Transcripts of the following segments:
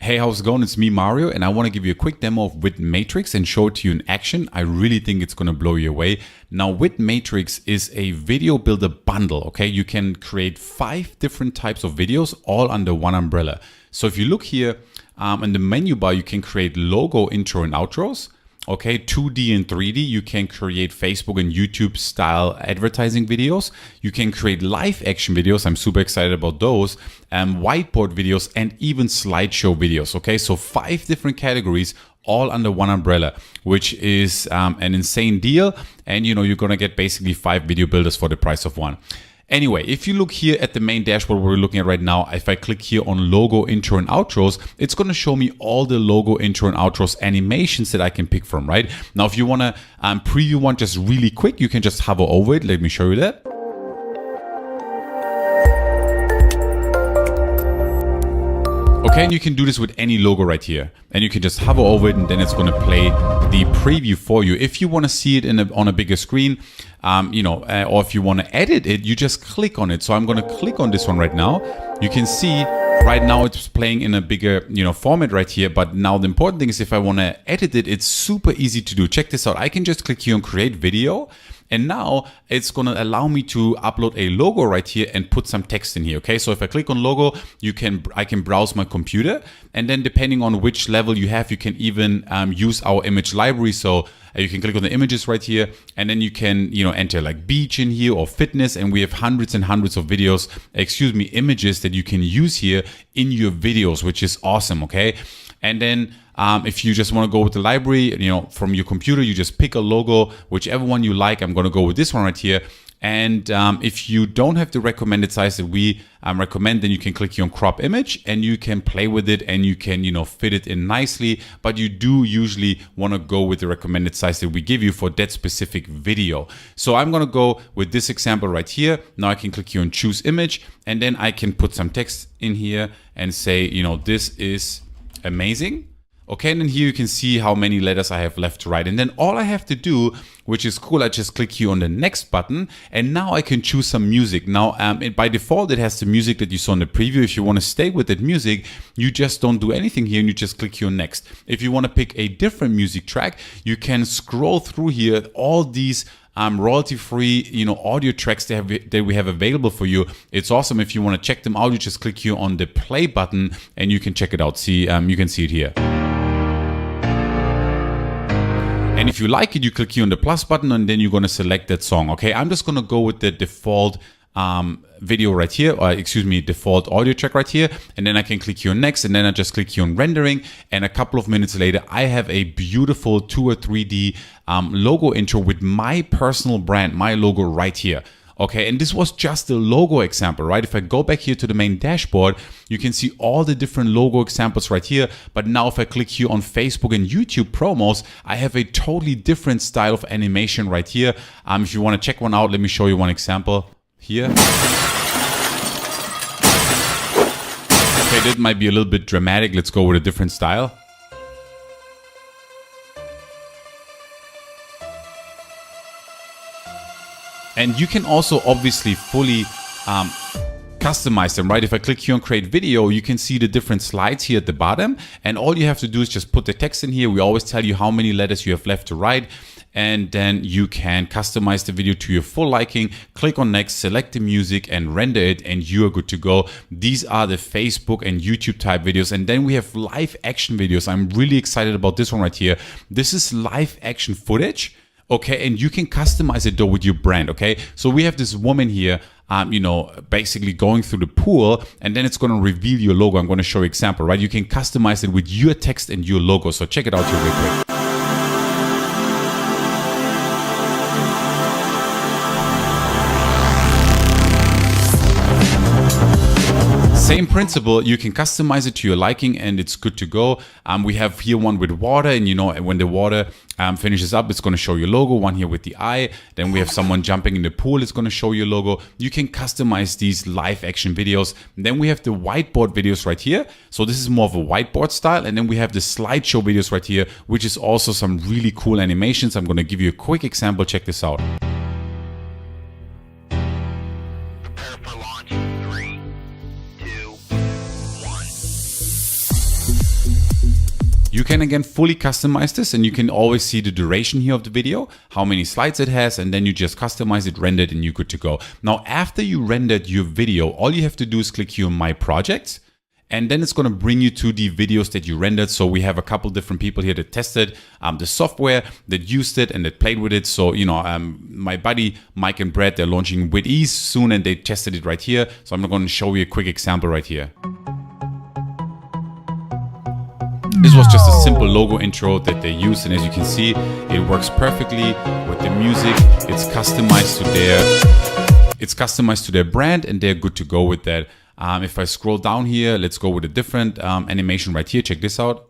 Hey, how's it going? It's me, Mario, and I want to give you a quick demo of Widen Matrix and show it to you in action. I really think it's going to blow you away. Now, Widen Matrix is a video builder bundle, okay? You can create 5 different types of videos all under one umbrella. So if you look here in the menu bar, you can create logo, intro, and outros. Okay, 2D and 3D, you can create Facebook and YouTube style advertising videos. You can create live action videos. I'm super excited about those. Whiteboard videos and even slideshow videos. Okay, so 5 different categories all under one umbrella, which is an insane deal. And you're gonna get basically 5 video builders for the price of one. Anyway, if you look here at the main dashboard we're looking at right now, if I click here on logo, intro, and outros, it's going to show me all the logo, intro, and outros animations that I can pick from, right? Now, if you want to preview one just really quick, you can just hover over it. Let me show you that. Okay, and you can do this with any logo right here. And you can just hover over it and then it's going to play the preview for you. If you want to see it on a bigger screen, or if you want to edit it, you just click on it. So I'm going to click on this one right now. You can see right now it's playing in a bigger, format right here. But now the important thing is if I want to edit it, it's super easy to do. Check this out. I can just click here on create video. And now it's going to allow me to upload a logo right here and put some text in here. Okay, so if I click on logo, I can browse my computer, and then depending on which level you have, you can even use our image library. So you can click on the images right here, and then you can enter like beach in here or fitness, and we have hundreds and hundreds of images that you can use here in your videos, which is awesome. Okay, and then if you just want to go with the library, from your computer, you just pick a logo, whichever one you like. I'm going to go with this one right here. And if you don't have the recommended size that we recommend, then you can click here on crop image and you can play with it and you can, fit it in nicely. But you do usually want to go with the recommended size that we give you for that specific video. So I'm going to go with this example right here. Now I can click here on choose image, and then I can put some text in here and say, this is amazing. Okay, and then here you can see how many letters I have left to write. And then all I have to do, which is cool, I just click here on the next button, and now I can choose some music. Now, by default, it has the music that you saw in the preview. If you want to stay with that music, you just don't do anything here and you just click here on next. If you want to pick a different music track, you can scroll through here all these royalty-free, audio tracks that we have available for you. It's awesome. If you want to check them out, you just click here on the play button and you can check it out. See, you can see it here. And if you like it, you click here on the plus button and then you're going to select that song. Okay, I'm just going to go with the default video right here, or default audio track right here. And then I can click here on next, and then I just click here on rendering. And a couple of minutes later, I have a beautiful 2 or 3D logo intro with my personal brand, my logo right here. Okay, and this was just a logo example, right? If I go back here to the main dashboard, you can see all the different logo examples right here. But now if I click here on Facebook and YouTube promos, I have a totally different style of animation right here. If you want to check one out, let me show you one example here. Okay, that might be a little bit dramatic. Let's go with a different style. And you can also obviously fully customize them, right? If I click here on create video, you can see the different slides here at the bottom. And all you have to do is just put the text in here. We always tell you how many letters you have left to write. And then you can customize the video to your full liking. Click on next, select the music and render it, and you are good to go. These are the Facebook and YouTube type videos. And then we have live action videos. I'm really excited about this one right here. This is live action footage. Okay, and you can customize it though with your brand. Okay, so we have this woman here, basically going through the pool, and then it's going to reveal your logo. I'm going to show you an example, right? You can customize it with your text and your logo. So check it out here real quick. Same principle, you can customize it to your liking and it's good to go. We have here one with water, and when the water finishes up, it's going to show your logo. One here with the eye. Then we have someone jumping in the pool, it's going to show your logo. You can customize these live action videos. And then we have the whiteboard videos right here. So this is more of a whiteboard style. And then we have the slideshow videos right here, which is also some really cool animations. I'm going to give you a quick example. Check this out. You can again fully customize this, and you can always see the duration here of the video, how many slides it has, and then you just customize it, render it, and you're good to go. Now, after you rendered your video, all you have to do is click here on My Projects, and then it's going to bring you to the videos that you rendered. So we have a couple different people here that tested the software, that used it and that played with it. So, my buddy Mike and Brett, they're launching with ease soon, and they tested it right here. So I'm going to show you a quick example right here. This was just a simple logo intro that they used, and as you can see, it works perfectly with the music. It's customized to their brand, and they're good to go with that. If I scroll down here, let's go with a different animation right here. Check this out.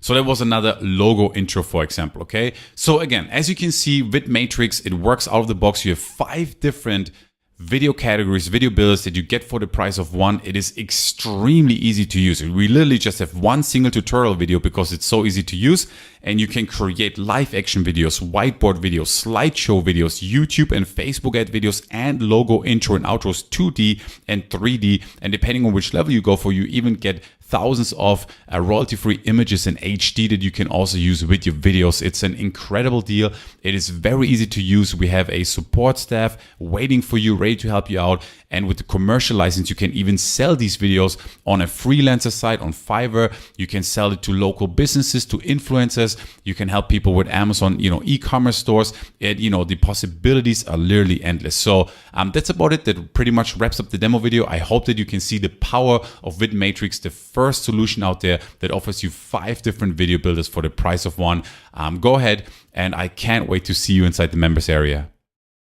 So that was another logo intro, for example, okay? So again, as you can see with Matrix, it works out of the box. You have 5 different video categories, video builders that you get for the price of one. It is extremely easy to use. We literally just have one single tutorial video because it's so easy to use, and you can create live action videos, whiteboard videos, slideshow videos, YouTube and Facebook ad videos, and logo intro and outros 2D and 3D. And depending on which level you go for, you even get thousands of royalty-free images in HD that you can also use with your videos. It's an incredible deal. It is very easy to use. We have a support staff waiting for you, ready to help you out. And with the commercial license, you can even sell these videos on a freelancer site, on Fiverr. You can sell it to local businesses, to influencers. You can help people with Amazon, e-commerce stores. And, the possibilities are literally endless. So that's about it. That pretty much wraps up the demo video. I hope that you can see the power of Matrix, the first solution out there that offers you 5 different video builders for the price of one. Go ahead, and I can't wait to see you inside the members area.